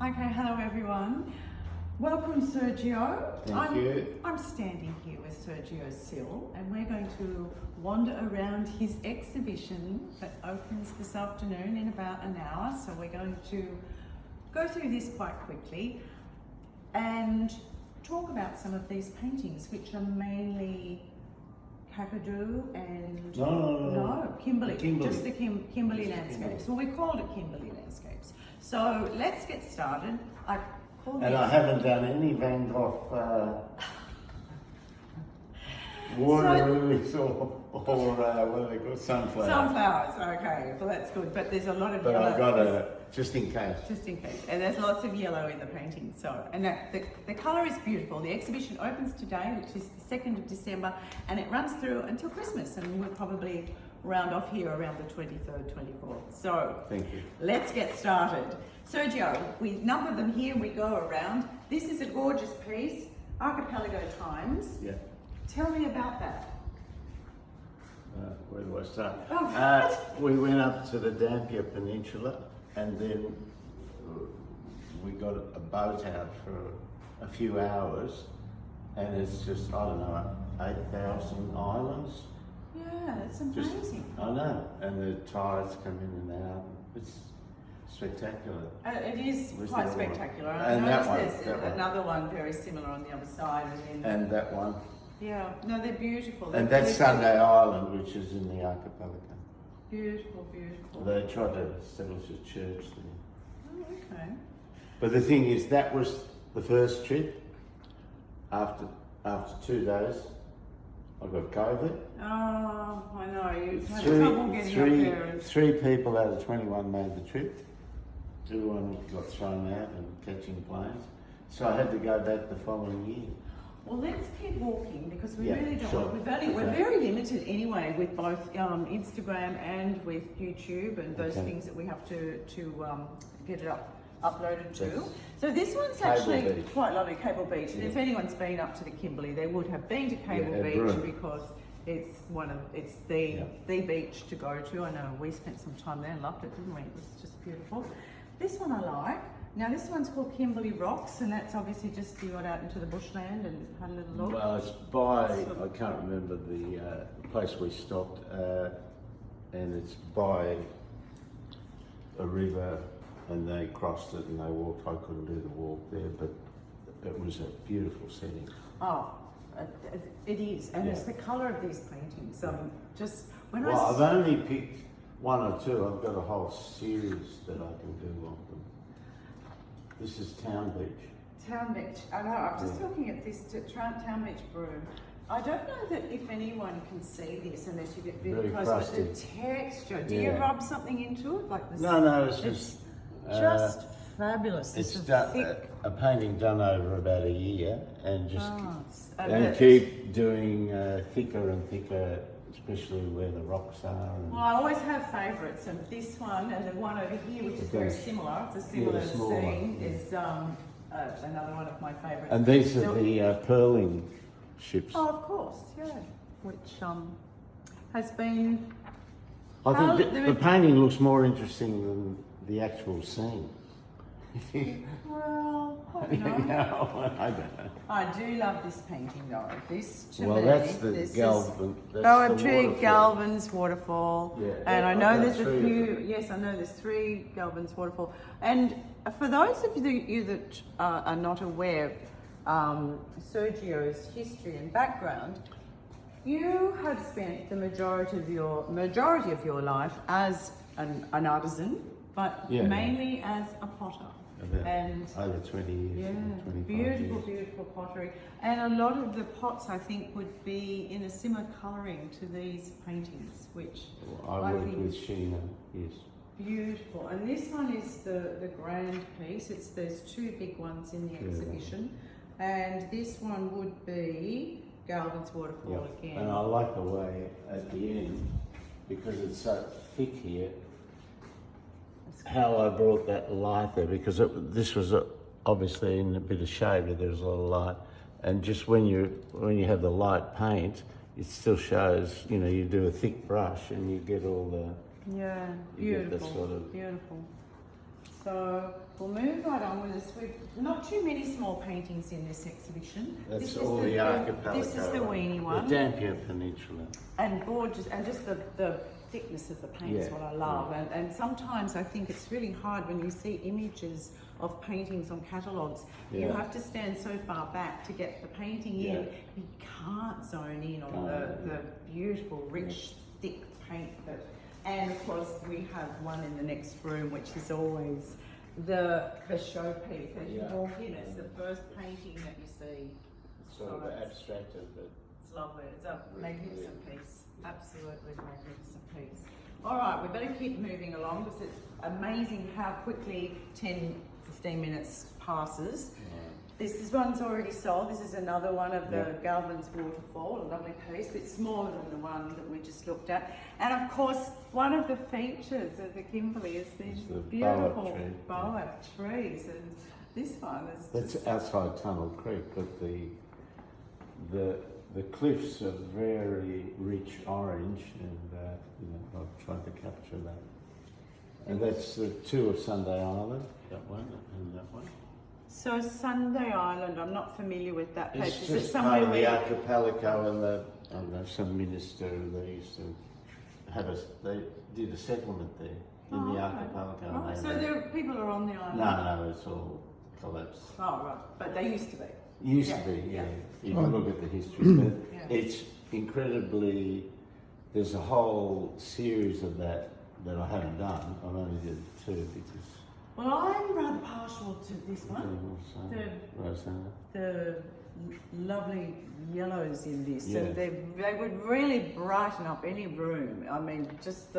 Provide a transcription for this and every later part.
Okay, hello everyone. Welcome, Sergio. Thank you. I'm standing here with Sergio Sill, and we're going to wander around his exhibition that opens this afternoon in about an hour. So we're going to go through this quite quickly and talk about some of these paintings, which are mainly Kakadu and Kimberley. Just the Kimberley landscapes. Well, we called it Kimberley landscapes. So let's get started. I haven't done any Van Gogh water lilies or what are they called? Sunflowers. Sunflowers, okay. Well, that's good. But there's a lot of yellow. But I've got a, just in case. Just in case. And there's lots of yellow in the painting. So, and the colour is beautiful. The exhibition opens today, which is the 2nd of December, and it runs through until Christmas. And we'll probably round off here around the 23rd, 24th. So, thank you. Let's get started. Sergio, we number them here, we go around. This is a gorgeous piece, Archipelago Times. Yeah. Tell me about that. Where do I start? Oh, we went up to the Dampier Peninsula and then we got a boat out for a few hours, and it's just, I don't know, 8,000 islands. Yeah, that's amazing. I know, and the tides come in and out. It's spectacular. It is quite spectacular. And I that one, noticed there's another one very similar on the other side. And that one. Yeah, no, they're beautiful. And that's Sunday Island, which is in the archipelago. Beautiful, beautiful. They tried to establish a church there. Oh, okay. But the thing is, that was the first trip. After 2 days, I got COVID. Oh, I know. You had trouble getting up there. 3 people out of 21 made the trip. 2 got thrown out and catching planes. So I had to go back the following year. Well, let's keep walking because we really don't. Sure. We're very limited anyway with both Instagram and with YouTube and those things that we have to get it uploaded to. Yes. So this one's Cable actually Beach. quite lovely, Cable Beach. And if anyone's been up to the Kimberley, they would have been to Cable Beach because it's the beach to go to. I know we spent some time there and loved it, didn't we? It was just beautiful. This one I like. Now this one's called Kimberley Rocks, and that's obviously just you got out into the bushland and had a little look. Well, it's by, I can't remember the place we stopped, and it's by a river, and they crossed it and they walked. I couldn't do the walk there, but it was a beautiful setting. Oh, it is, and it's the colour of these paintings. Just when I've only picked 1 or 2. I've got a whole series that I can do of them. This is Town Beach. Town Beach. I know. I'm just looking at this Town Beach broom. I don't know that if anyone can see this unless you get very close. Crusty. But the texture. Do you rub something into it like this? No, it's just fabulous. It's done, a painting done over about a year, and just keep doing thicker and thicker, especially where the rocks are. Well, I always have favourites, and this one and the one over here, which is very similar. It's a similar scene. Is another one of my favourites. And these are the pearling ships. Oh, of course, yeah. Which has been. I think the painting looks more interesting than the actual scene. Well, I don't know. No, I don't know. I do love this painting though. This to me. Well, that's the Galvin. Galvin's waterfall. Yeah, and I know there's a few. Yes, I know there's 3 Galvin's waterfall. And for those of you that are not aware of Sergio's history and background, you have spent the majority of your life as an artisan, but mainly as a potter. And over 20 years. Yeah, 25 beautiful, years. beautiful pottery. And a lot of the pots, I think, would be in a similar colouring to these paintings, which I worked with Sheena, yes. Beautiful. And this one is the grand piece. There's 2 big ones in the exhibition. And this one would be Galvin's Waterfall again. And I like the way at the end, because it's so thick here, how I brought that light there, because this was obviously in a bit of shade, but there was a lot of light, and just when you have the light paint, it still shows. You do a thick brush and you get all the beautiful, sort of beautiful. So we'll move right on with this. We've not too many small paintings in this exhibition. That's this all the archipelago. This is the weenie one. The Dampier Peninsula. And gorgeous, and just the thickness of the paint is what I love. And sometimes I think it's really hard when you see images of paintings on catalogues. You have to stand so far back to get the painting in. You can't zone in on the beautiful, rich, thick paint. And of course, we have one in the next room, which is always the showpiece. As you walk in, it's the first painting that you see. Sort of abstracted, but it's lovely. It's a magnificent piece. Absolutely magnificent piece. All right, we better keep moving along because it's amazing how quickly 10-15 minutes passes. This one's already sold. This is another one of the Galvin's Waterfall, a lovely piece, a bit smaller than the one that we just looked at. And of course, one of the features of the Kimberley is these beautiful boa trees. And this one is... That's outside Tunnel Creek, but the cliffs are very rich orange, and I've tried to capture that. And that's the two of Sunday Island, that one and that one. So Sunday Island, I'm not familiar with that place. It's is just it somewhere part of the where archipelago, and I don't know, some minister, they used to have they did a settlement there in the archipelago. Right. So people are on the island? No, it's all collapsed. Oh, right. But they used to be? Used to be, yeah. You can look at the history, but it's incredibly, there's a whole series of that I haven't done. I've only did two because... Well, I'm rather partial to this one. The lovely yellows in this. And they would really brighten up any room. I mean, just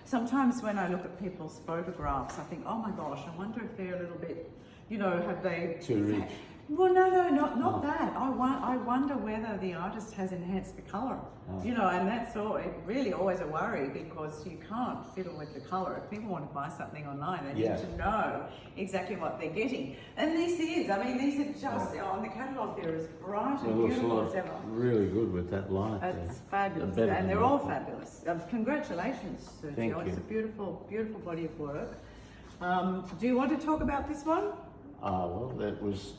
sometimes when I look at people's photographs, I think, oh my gosh, I wonder if they're a little bit, have they... Too rich. Well, no, not that. I wonder whether the artist has enhanced the colour, and that's all. It really always a worry because you can't fiddle with the colour. If people want to buy something online, they need to know exactly what they're getting. And these are just on the catalogue. They're as bright and beautiful as ever. Really good with that light. It's fabulous, and they're all fabulous. Congratulations, Sergio. Thank you. It's a beautiful, beautiful body of work. Do you want to talk about this one? Well, that was.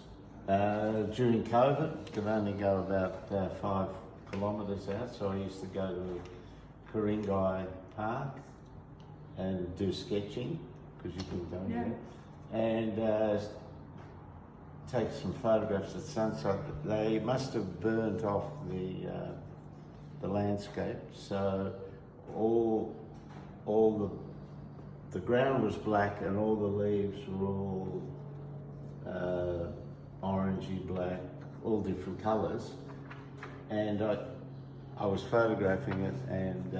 During COVID, could only go about 5 kilometres out, so I used to go to Ku-ring-gai Park and do sketching, because you couldn't go there, and take some photographs at sunset. They must have burnt off the landscape, so all the ground was black and all the leaves were all orangey, black, all different colours, and I was photographing it, and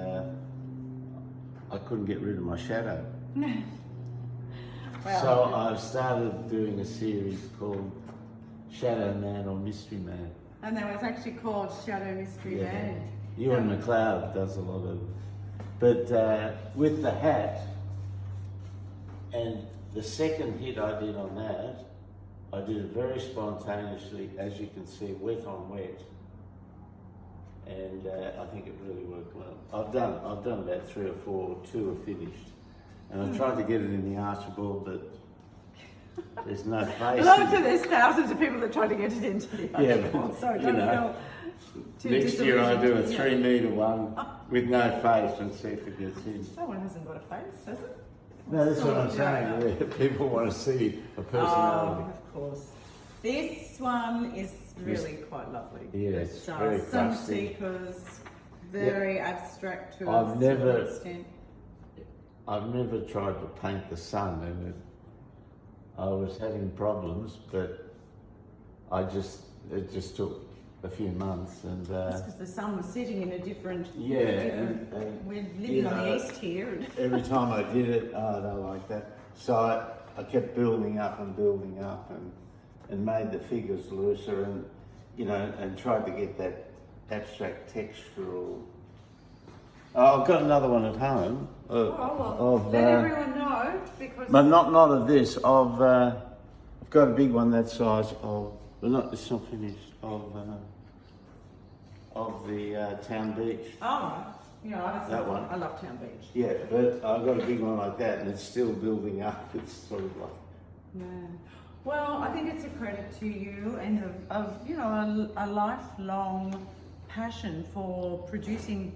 I couldn't get rid of my shadow. So I've started doing a series called Shadow Man or Mystery Man. And that was actually called Shadow Mystery Man. Ewan McLeod does a lot of, but with the hat, and the second hit I did on that, I did it very spontaneously, as you can see, wet on wet, and I think it really worked well. I've done about 3 or 4, 2 are finished, and I tried to get it in the Archibald, but there's no face. There's thousands of people that try to get it into the Archibald, so don't feel too next year I do a 3-metre one with no face and see if it gets in. That one hasn't got a face, has it? No, that's what I'm saying. Yeah, people want to see a personality. Oh, of course. This one is really quite lovely. Yeah, it's very Sun crusty. Seekers, very abstract to I've a never- certain extent. I've never tried to paint the sun, and I was having problems, but it just took a few months, and That's because the sun was setting in a different... and we're living on the east here. And every time I did it, I don't like that. So I kept building up and made the figures looser, and and tried to get that abstract textural. I've got another one at home. let everyone know, because... But not of this. I've got a big one that size of. Well, it's not finished. Of the town beach. Oh, You know, That one. I love Town Beach. Yeah, but I've got a big one like that, and it's still building up. It's sort of like. Yeah. Well, I think it's a credit to you and a lifelong passion for producing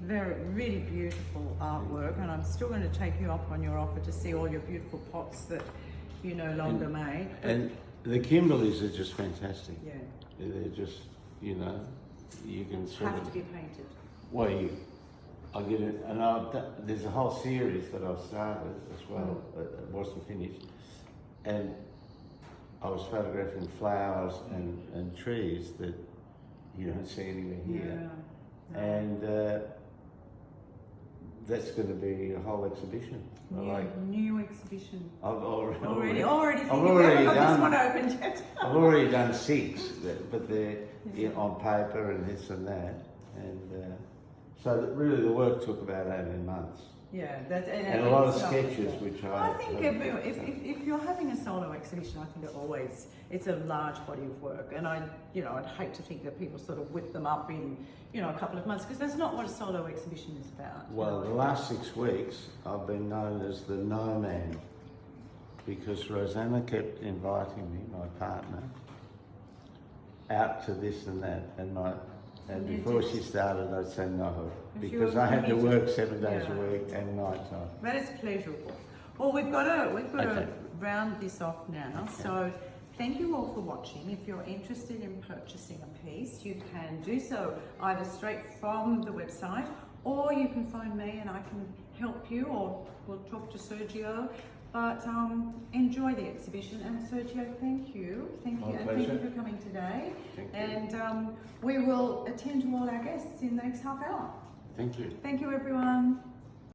really beautiful artwork. And I'm still going to take you up on your offer to see all your beautiful pots that you no longer make. And the Kimberleys are just fantastic. Yeah. They're just, you can sort Have of. to be painted. Well, I get it, and there's a whole series that I've started as well. It wasn't finished, and I was photographing flowers and trees that you don't see anywhere here, and that's going to be a whole exhibition. New exhibition. I've Already I've thinking already we haven't got done. this one opened yet. I've already done 6, but they're on paper and this and that, and so that really the work took about 18 months. Yeah, And a lot of sketches, which I think if you're having a solo exhibition, I think it's a large body of work, and I'd hate to think that people sort of whip them up in a couple of months, because that's not what a solo exhibition is about. Well, the last 6 weeks I've been known as the no man, because Rosanna kept inviting me, my partner, out to this and that, and before she started, I'd say no, because I had to work 7 days a week and night time. That is pleasurable. Well, we've got to round this off now. Okay. So thank you all for watching. If you're interested in purchasing a piece, you can do so either straight from the website, or you can phone me and I can help you, or we'll talk to Sergio. But enjoy the exhibition, and Sergio, thank you, and thank you for coming today. Thank you. And we will attend to all our guests in the next half hour. Thank you. Thank you, everyone.